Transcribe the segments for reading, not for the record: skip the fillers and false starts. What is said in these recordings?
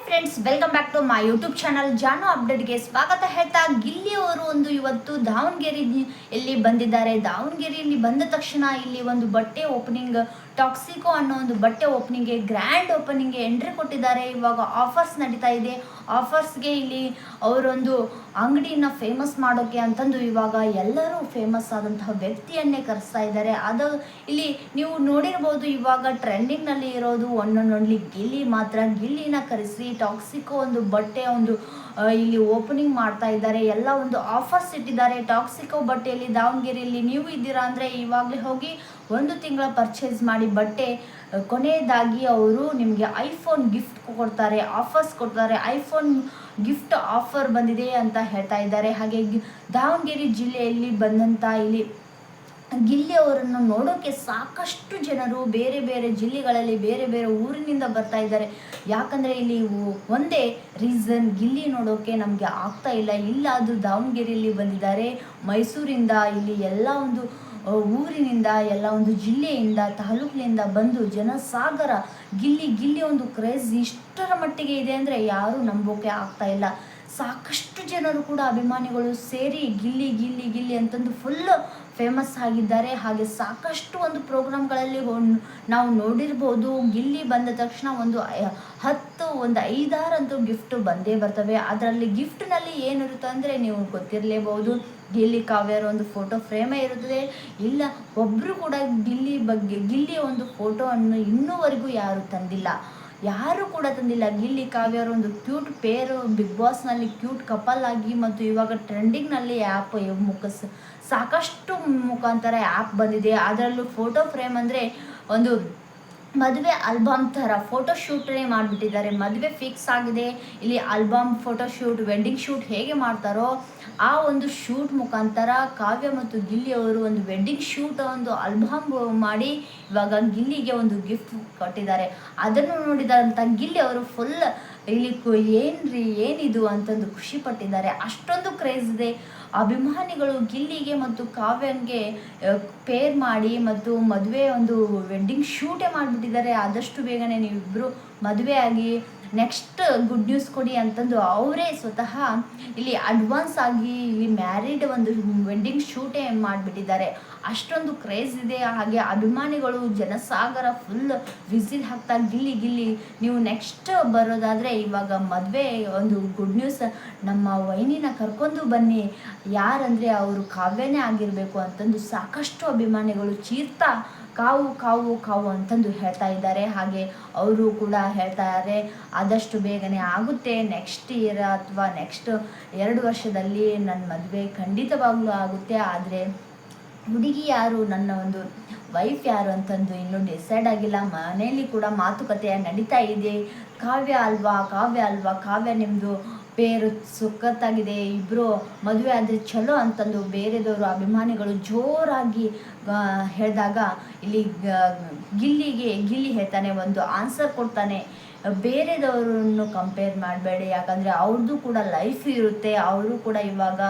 Friends, welcome back to my YouTube channel Jaanu ಅಪ್ಡೇಟ್ಗೆ ಸ್ವಾಗತ ಹೇಳ್ತಾ, ಗಿಲ್ಲಿ ಅವರು ಇವತ್ತು ದಾವಣಗೆರೆಯಲ್ಲಿ ಬಂದಿದ್ದಾರೆ. ದಾವಣಗೆರೆಯಲ್ಲಿ ಬಂದ ತಕ್ಷಣ ಇಲ್ಲಿ ಒಂದು ಬಟ್ಟೆ ಓಪನಿಂಗ್, ಟಾಕ್ಸಿಕೋ ಅನ್ನೋ ಒಂದು ಬಟ್ಟೆ ಓಪನಿಂಗ್ಗೆ, ಗ್ರ್ಯಾಂಡ್ ಓಪನಿಂಗ್ಗೆ ಎಂಟ್ರಿ ಕೊಟ್ಟಿದ್ದಾರೆ. ಇವಾಗ ಆಫರ್ಸ್ ನಡೀತಾ ಇದೆ. ಆಫರ್ಸ್ಗೆ ಇಲ್ಲಿ ಅವರೊಂದು ಅಂಗಡಿನ ಫೇಮಸ್ ಮಾಡೋಕೆ ಅಂತಂದು ಇವಾಗ ಎಲ್ಲರೂ ಫೇಮಸ್ ಆದಂತಹ ವ್ಯಕ್ತಿಯನ್ನೇ ಕರೆಸ್ತಾ ಇದ್ದಾರೆ. ಅದು ಇಲ್ಲಿ ನೀವು ನೋಡಿರ್ಬೋದು, ಇವಾಗ ಟ್ರೆಂಡಿಂಗ್ನಲ್ಲಿ ಇರೋದು ಒನ್ನೊಂದ್ಲಿ ಗಿಲ್ಲಿ ಮಾತ್ರ. ಗಿಲ್ಲಿನ ಕರೆಸಿ ಟಾಕ್ಸಿಕೋ ಒಂದು ಬಟ್ಟೆ ಇಲ್ಲಿ ಓಪನಿಂಗ್ ಮಾಡ್ತಾ ಇದ್ದಾರೆ. ಎಲ್ಲ ಒಂದು ಆಫರ್ಸ್ ಇಟ್ಟಿದ್ದಾರೆ ಟಾಕ್ಸಿಕೋ ಬಟ್ಟೆಯಲ್ಲಿ. ದಾವಣಗೆರೆಯಲ್ಲಿ ನೀವು ಇದ್ದೀರಾ ಅಂದರೆ ಇವಾಗಲೇ ಹೋಗಿ 1 ತಿಂಗಳ ಪರ್ಚೇಸ್ ಮಾಡಿ ಬಟ್ಟೆ. ಕೊನೆಯದಾಗಿ ಅವರು ನಿಮಗೆ ಐಫೋನ್ ಗಿಫ್ಟ್ ಕೊಡ್ತಾರೆ, ಆಫರ್ಸ್ ಕೊಡ್ತಾರೆ. ಐಫೋನ್ ಗಿಫ್ಟ್ ಆಫರ್ ಬಂದಿದೆ ಅಂತ ಹೇಳ್ತಾ ಇದ್ದಾರೆ. ಹಾಗೆ ದಾವಣಗೆರೆ ಜಿಲ್ಲೆಯಲ್ಲಿ ಬಂದಂಥ ಇಲ್ಲಿ ಗಿಲ್ಲಿ ಅವರನ್ನು ನೋಡೋಕ್ಕೆ ಸಾಕಷ್ಟು ಜನರು ಬೇರೆ ಬೇರೆ ಜಿಲ್ಲೆಗಳಲ್ಲಿ, ಬೇರೆ ಬೇರೆ ಊರಿನಿಂದ ಬರ್ತಾ ಇದ್ದಾರೆ. ಯಾಕಂದರೆ ಇಲ್ಲಿ ಒಂದೇ ರೀಸನ್, ಗಿಲ್ಲಿ ನೋಡೋಕ್ಕೆ ನಮಗೆ ಆಗ್ತಾ ಇಲ್ಲ ಅದು ದಾವಣಗೆರೆಯಲ್ಲಿ ಬಂದಿದ್ದಾರೆ. ಮೈಸೂರಿಂದ, ಇಲ್ಲಿ ಎಲ್ಲ ಒಂದು ಊರಿನಿಂದ, ಎಲ್ಲ ಒಂದು ಜಿಲ್ಲೆಯಿಂದ, ತಾಲೂಕಿನಿಂದ ಬಂದು ಜನಸಾಗರ ಗಿಲ್ಲಿ ಒಂದು ಕ್ರೇಜ್ ಇಷ್ಟರ ಮಟ್ಟಿಗೆ ಇದೆ ಅಂದರೆ ಯಾರೂ ನಂಬೋಕೆ ಆಗ್ತಾ ಇಲ್ಲ. ಸಾಕಷ್ಟು ಜನರು ಕೂಡ ಅಭಿಮಾನಿಗಳು ಸೇರಿ ಗಿಲ್ಲಿ ಅಂತಂದು ಫುಲ್ ಫೇಮಸ್ ಆಗಿದ್ದಾರೆ. ಹಾಗೆ ಸಾಕಷ್ಟು ಒಂದು ಪ್ರೋಗ್ರಾಮ್ಗಳಲ್ಲಿ ನಾವು ನೋಡಿರ್ಬೋದು, ಗಿಲ್ಲಿ ಬಂದ ತಕ್ಷಣ ಒಂದು 5-6 ಅಂತೂ ಗಿಫ್ಟ್ ಬಂದೇ ಬರ್ತವೆ. ಅದರಲ್ಲಿ ಗಿಫ್ಟ್ನಲ್ಲಿ ಏನಿರುತ್ತೆ ಅಂದರೆ ನೀವು ಗೊತ್ತಿರಲೇಬಹುದು, ಗಿಲ್ಲಿ ಕಾವ್ಯರ ಒಂದು ಫೋಟೋ ಫ್ರೇಮೇ ಇರುತ್ತದೆ. ಇಲ್ಲ, ಒಬ್ಬರು ಕೂಡ ಗಿಲ್ಲಿಯ ಒಂದು ಫೋಟೋವನ್ನು ಇನ್ನೂವರೆಗೂ ಯಾರು ಕೂಡ ತಂದಿಲ್ಲ. ಗಿಲ್ಲಿ ಕಾವ್ಯರ ಒಂದು ಕ್ಯೂಟ್ ಪೇರು ಬಿಗ್ ಬಾಸ್ನಲ್ಲಿ ಕ್ಯೂಟ್ ಕಪಲ್ ಆಗಿ, ಮತ್ತು ಇವಾಗ ಟ್ರೆಂಡಿಂಗ್ನಲ್ಲಿ ಆ್ಯಪ್ ಸಾಕಷ್ಟು ಮುಖಾಂತರ ಆ್ಯಪ್ ಬಂದಿದೆ. ಅದರಲ್ಲೂ ಫೋಟೋ ಫ್ರೇಮ್ ಅಂದರೆ ಒಂದು ಮದುವೆ ಆಲ್ಬಮ್ ಥರ ಫೋಟೋ ಶೂಟೇ ಮಾಡಿಬಿಟ್ಟಿದ್ದಾರೆ. ಮದುವೆ ಫಿಕ್ಸ್ ಆಗಿದೆ, ಇಲ್ಲಿ ಆಲ್ಬಮ್ ಫೋಟೋಶೂಟ್, ವೆಡ್ಡಿಂಗ್ ಶೂಟ್ ಹೇಗೆ ಮಾಡ್ತಾರೋ ಆ ಒಂದು ಶೂಟ್ ಮುಖಾಂತರ ಕಾವ್ಯ ಮತ್ತು ಗಿಲ್ಲಿ ಅವರು ಒಂದು ವೆಡ್ಡಿಂಗ್ ಶೂಟ್ ಒಂದು ಆಲ್ಬಮ್ ಮಾಡಿ ಇವಾಗ ಗಿಲ್ಲಿಗೆ ಒಂದು ಗಿಫ್ಟ್ ಕೊಟ್ಟಿದ್ದಾರೆ. ಅದನ್ನು ನೋಡಿದಂಥ ಗಿಲ್ಲಿ ಅವರು ಫುಲ್ ಇಲ್ಲಿ ಏನಿದು ಅಂತಂದು ಖುಷಿ ಪಟ್ಟಿದ್ದಾರೆ. ಅಷ್ಟೊಂದು ಕ್ರೇಜ್ ಇದೆ. ಅಭಿಮಾನಿಗಳು ಗಿಲ್ಲಿಗೆ ಮತ್ತು ಕಾವ್ಯಂಗೆ ಪೇರ್ ಮಾಡಿ ಮತ್ತು ಮದುವೆ ಒಂದು ವೆಡ್ಡಿಂಗ್ ಶೂಟೇ ಮಾಡಿಬಿಟ್ಟಿದ್ದಾರೆ. ಆದಷ್ಟು ಬೇಗನೆ ನೀವಿಬ್ಬರು ಮದುವೆ ಆಗಿ ನೆಕ್ಸ್ಟ್ ಗುಡ್ ನ್ಯೂಸ್ ಕೊಡಿ ಅಂತಂದು ಅವರೇ ಸ್ವತಃ ಇಲ್ಲಿ ಅಡ್ವಾನ್ಸ್ ಆಗಿ ಇಲ್ಲಿ ಮ್ಯಾರಿಡ್ ಒಂದು ವೆಡ್ಡಿಂಗ್ ಶೂಟೇ ಮಾಡಿಬಿಟ್ಟಿದ್ದಾರೆ. ಅಷ್ಟೊಂದು ಕ್ರೇಜ್ ಇದೆ. ಹಾಗೆ ಅಭಿಮಾನಿಗಳು ಜನಸಾಗರ ಫುಲ್ ವಿಸಿಟ್ ಹಾಕ್ತಾ ಗಿಲ್ಲಿ ನೀವು ನೆಕ್ಸ್ಟ್ ಬರೋದಾದರೆ ಇವಾಗ ಮದುವೆ ಒಂದು ಗುಡ್ ನ್ಯೂಸ್, ನಮ್ಮ ವೈನಿನ ಕರ್ಕೊಂಡು ಬನ್ನಿ, ಯಾರಂದರೆ ಅವರು ಕಾವ್ಯನೇ ಆಗಿರಬೇಕು ಅಂತಂದು ಸಾಕಷ್ಟು ಅಭಿಮಾನಿಗಳು ಚೀರ್ತಾ ಕಾವು ಅಂತಂದು ಹೇಳ್ತಾ ಇದ್ದಾರೆ. ಹಾಗೆ ಅವರು ಕೂಡ ಹೇಳ್ತಾ ಇದ್ದಾರೆ, ಆದಷ್ಟು ಬೇಗನೆ ಆಗುತ್ತೆ, ನೆಕ್ಸ್ಟ್ ಇಯರ್ ಅಥವಾ ನೆಕ್ಸ್ಟ್ 2 ವರ್ಷದಲ್ಲಿ ನನ್ನ ಮದುವೆ ಖಂಡಿತವಾಗ್ಲೂ ಆಗುತ್ತೆ. ಆದರೆ ಹುಡುಗಿ ಯಾರು, ನನ್ನ ಒಂದು ವೈಫ್ ಯಾರು ಅಂತಂದು ಇನ್ನೂ ಡಿಸೈಡ್ ಆಗಿಲ್ಲ. ಮನೆಯಲ್ಲಿ ಕೂಡ ಮಾತುಕತೆ ನಡೀತಾ ಇದೆ. ಕಾವ್ಯ ಅಲ್ವಾ, ಕಾವ್ಯ ನಿಮ್ಮದು ಪೇರು ಸುಕ್ಕತ್ತಾಗಿದೆ, ಇಬ್ಬರು ಮದುವೆ ಆದರೆ ಚಲೋ ಅಂತಂದು ಬೇರೆದವರು ಅಭಿಮಾನಿಗಳು ಜೋರಾಗಿ ಹೇಳಿದಾಗ ಇಲ್ಲಿ ಗಿಲ್ಲಿ ಹೇಳ್ತಾನೆ, ಒಂದು ಆನ್ಸರ್ ಕೊಡ್ತಾನೆ, ಬೇರೆದವರನ್ನು ಕಂಪೇರ್ ಮಾಡಬೇಡಿ, ಯಾಕಂದರೆ ಅವ್ರದ್ದು ಕೂಡ ಲೈಫ್ ಇರುತ್ತೆ, ಅವರು ಕೂಡ ಇವಾಗ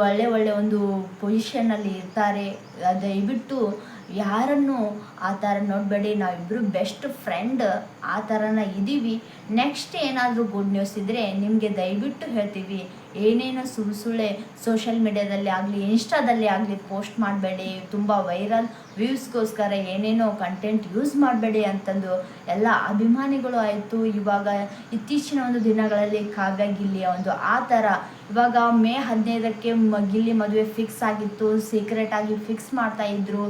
ಒಳ್ಳೆ ಒಂದು ಪೊಸಿಷನ್ನಲ್ಲಿ ಇರ್ತಾರೆ. ದಯವಿಟ್ಟು ಯಾರನ್ನು ಆ ಥರ ನೋಡಬೇಡಿ, ನಾವಿಬ್ಬರು ಬೆಸ್ಟ್ ಫ್ರೆಂಡ್ ಆ ಥರನ ಇದ್ದೀವಿ. ನೆಕ್ಸ್ಟ್ ಏನಾದರೂ ಗುಡ್ ನ್ಯೂಸ್ ಇದ್ದರೆ ನಿಮಗೆ ದಯವಿಟ್ಟು ಹೇಳ್ತೀವಿ. ಏನೇನೋ ಸುಳ್ಳೆ ಸೋಷಿಯಲ್ ಮೀಡಿಯಾದಲ್ಲಿ ಆಗಲಿ, ಇನ್ಸ್ಟಾದಲ್ಲಿ ಆಗಲಿ ಪೋಸ್ಟ್ ಮಾಡಬೇಡಿ, ತುಂಬ ವೈರಲ್ ವ್ಯೂಸ್ಗೋಸ್ಕರ ಏನೇನೋ ಕಂಟೆಂಟ್ ಯೂಸ್ ಮಾಡಬೇಡಿ ಅಂತಂದು ಎಲ್ಲ ಅಭಿಮಾನಿಗಳು ಆಯಿತು. ಇವಾಗ ಇತ್ತೀಚಿನ ಒಂದು ದಿನಗಳಲ್ಲಿ ಕಾವ್ಯ ಗಿಲ್ಲಿಯ ಒಂದು ಆ ಥರ ಇವಾಗ ಮೇ 15ಕ್ಕೆ ಗಿಲ್ಲಿ ಮದುವೆ ಫಿಕ್ಸ್ ಆಗಿತ್ತು. ಸೀಕ್ರೆಟ್ ಆಗಿ ಫಿಕ್ಸ್ ಮಾಡ್ತಾಯಿದ್ರು,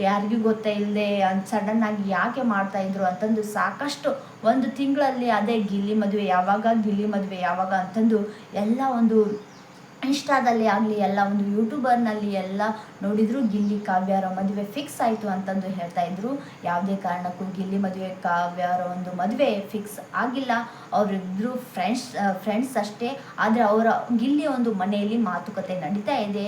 ಯಾರಿಗೂ ಗೊತ್ತಿಲ್ಲದೆ ಸಡನ್ ಆಗಿ ಯಾಕೆ ಮಾಡ್ತಾಯಿದ್ರು ಅಂತಂದು ಸಾಕಷ್ಟು 1 ತಿಂಗಳಲ್ಲಿ ಅದೇ ಗಿಲ್ಲಿ ಮದುವೆ ಯಾವಾಗ ಅಂತಂದು ಎಲ್ಲ ಒಂದು ಇನ್ಸ್ಟಾದಲ್ಲಿ ಆಗಲಿ, ಎಲ್ಲ ಒಂದು ಯೂಟ್ಯೂಬರ್ನಲ್ಲಿ ಎಲ್ಲ ನೋಡಿದ್ರು ಗಿಲ್ಲಿ ಕಾವ್ಯರ ಮದುವೆ ಫಿಕ್ಸ್ ಆಯಿತು ಅಂತಂದು ಹೇಳ್ತಾ ಇದ್ರು. ಯಾವುದೇ ಕಾರಣಕ್ಕೂ ಗಿಲ್ಲಿ ಮದುವೆ ಕಾವ್ಯರ ಒಂದು ಮದುವೆ ಫಿಕ್ಸ್ ಆಗಿಲ್ಲ. ಅವರಿಬ್ಬರು ಫ್ರೆಂಡ್ಸ್ ಅಷ್ಟೇ. ಆದರೆ ಗಿಲ್ಲಿ ಒಂದು ಮನೆಯಲ್ಲಿ ಮಾತುಕತೆ ನಡೀತಾ ಇದೆ,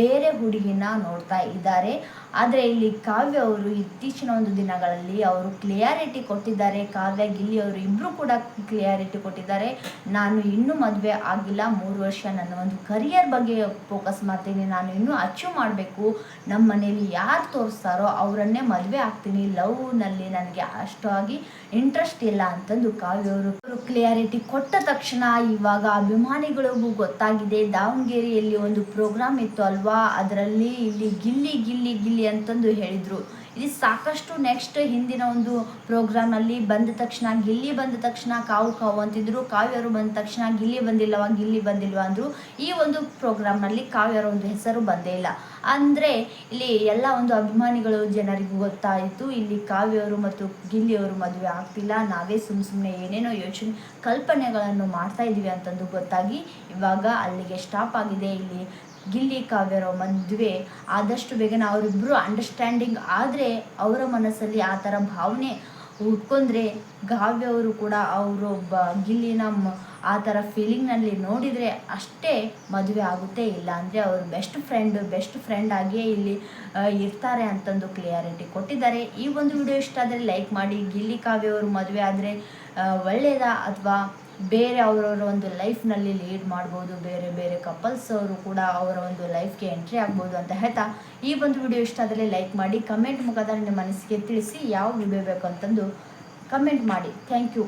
ಬೇರೆ ಹುಡುಗಿನ ನೋಡ್ತಾ ಇದ್ದಾರೆ. ಆದರೆ ಇಲ್ಲಿ ಕಾವ್ಯ ಅವರು ಇತ್ತೀಚಿನ ಒಂದು ದಿನಗಳಲ್ಲಿ ಅವರು ಕ್ಲಿಯಾರಿಟಿ ಕೊಟ್ಟಿದ್ದಾರೆ. ಕಾವ್ಯ ಗಿಲ್ಲಿ ಅವರು ಇಬ್ಬರು ಕೂಡ ಕ್ಲಿಯಾರಿಟಿ ಕೊಟ್ಟಿದ್ದಾರೆ, ನಾನು ಇನ್ನೂ ಮದುವೆ ಆಗಿಲ್ಲ, 3 ವರ್ಷ ನನ್ನ ಒಂದು ಕರಿಯರ್ ಬಗ್ಗೆ ಫೋಕಸ್ ಮಾಡ್ತೀನಿ, ನಾನು ಇನ್ನೂ ಅಚೀವ್ ಮಾಡಬೇಕು, ನಮ್ಮ ಮನೇಲಿ ಯಾರು ತೋರಿಸ್ತಾರೋ ಅವರನ್ನೇ ಮದುವೆ ಆಗ್ತೀನಿ, ಲವ್ನಲ್ಲಿ ನನಗೆ ಅಷ್ಟಾಗಿ ಇಂಟ್ರೆಸ್ಟ್ ಇಲ್ಲ ಅಂತಂದು ಕಾವ್ಯ ಅವರು ಕ್ಲಿಯಾರಿಟಿ ಕೊಟ್ಟ ತಕ್ಷಣ ಇವಾಗ ಅಭಿಮಾನಿಗಳಿಗೂ ಗೊತ್ತಾಗಿದೆ. ದಾವಣಗೆರೆಯಲ್ಲಿ ಒಂದು ಪ್ರೋಗ್ರಾಮ್ ಇತ್ತು ಅಲ್ವಾ, ಅದರಲ್ಲಿ ಇಲ್ಲಿ ಗಿಲ್ಲಿ ಗಿಲ್ಲಿ ಗಿಲ್ಲಿ ಅಂತಂದು ಹೇಳಿದರು. ಇದು ಸಾಕಷ್ಟು ನೆಕ್ಸ್ಟ್ ಹಿಂದಿನ ಒಂದು ಪ್ರೋಗ್ರಾಮಲ್ಲಿ ಬಂದ ತಕ್ಷಣ ಗಿಲ್ಲಿ ಬಂದ ತಕ್ಷಣ ಕಾವು ಕಾವು ಅಂತಿದ್ರು, ಕಾವ್ಯರು ಬಂದ ತಕ್ಷಣ ಗಿಲ್ಲಿ ಬಂದಿಲ್ವಾ ಅಂದರು. ಈ ಒಂದು ಪ್ರೋಗ್ರಾಮ್ನಲ್ಲಿ ಕಾವ್ಯರ ಒಂದು ಹೆಸರು ಬಂದೇ ಇಲ್ಲ. ಅಂದರೆ ಇಲ್ಲಿ ಎಲ್ಲ ಒಂದು ಅಭಿಮಾನಿಗಳು ಜನರಿಗೂ ಗೊತ್ತಾಯಿತು, ಇಲ್ಲಿ ಕಾವ್ಯವರು ಮತ್ತು ಗಿಲ್ಲಿಯವರು ಮದುವೆ ಆಗ್ತಿಲ್ಲ, ನಾವೇ ಸುಮ್ಮನೆ ಏನೇನೋ ಕಲ್ಪನೆಗಳನ್ನು ಮಾಡ್ತಾ ಇದ್ದೀವಿ ಅಂತಂದು ಗೊತ್ತಾಗಿ ಇವಾಗ ಅಲ್ಲಿಗೆ ಸ್ಟಾಪ್ ಆಗಿದೆ. ಇಲ್ಲಿ ಗಿಲ್ಲಿ ಕಾವ್ಯರ ಮದುವೆ ಆದಷ್ಟು ಬೇಗನೆ ಅವರಿಬ್ಬರು ಅಂಡರ್ಸ್ಟ್ಯಾಂಡಿಂಗ್ ಆದರೆ ಅವರ ಮನಸ್ಸಲ್ಲಿ ಆ ಥರ ಭಾವನೆ ಉಟ್ಕೊಂಡ್ರೆ ಕಾವ್ಯವರು ಕೂಡ ಅವರು ಗಿಲ್ಲಿನ ಆ ಥರ ಫೀಲಿಂಗ್ನಲ್ಲಿ ನೋಡಿದರೆ ಅಷ್ಟೇ ಮದುವೆ ಆಗುತ್ತೆ, ಇಲ್ಲ ಅಂದರೆ ಅವರು ಬೆಸ್ಟ್ ಫ್ರೆಂಡ್ ಆಗಿಯೇ ಇಲ್ಲಿ ಇರ್ತಾರೆ ಅಂತಂದು ಕ್ಲಿಯಾರಿಟಿ ಕೊಟ್ಟಿದ್ದಾರೆ. ಈ ಒಂದು ವಿಡಿಯೋ ಇಷ್ಟ ಆದರೆ ಲೈಕ್ ಮಾಡಿ. ಗಿಲ್ಲಿ ಕಾವ್ಯವರು ಮದುವೆ ಆದರೆ ಒಳ್ಳೆಯದಾ ಅಥವಾ ಬೇರೆ ಅವರವರ ಒಂದು ಲೈಫ್ನಲ್ಲಿ ಲೀಡ್ ಮಾಡ್ಬೋದು, ಬೇರೆ ಕಪಲ್ಸ್ ಅವರು ಕೂಡ ಅವರ ಒಂದು ಲೈಫ್ಗೆ ಎಂಟ್ರಿ ಆಗ್ಬೋದು ಅಂತ ಹೇಳ್ತಾ ಈ ಒಂದು ವಿಡಿಯೋ ಇಷ್ಟ ಆದರೆ ಲೈಕ್ ಮಾಡಿ. ಕಮೆಂಟ್ ಮುಖಾಂತರ ನಿಮ್ಮ ಮನಸ್ಸಿಗೆ ತಿಳಿಸಿ ಯಾವ ವಿಡಿಯೋ ಬೇಕು ಅಂತಂದು ಕಮೆಂಟ್ ಮಾಡಿ. Thank you.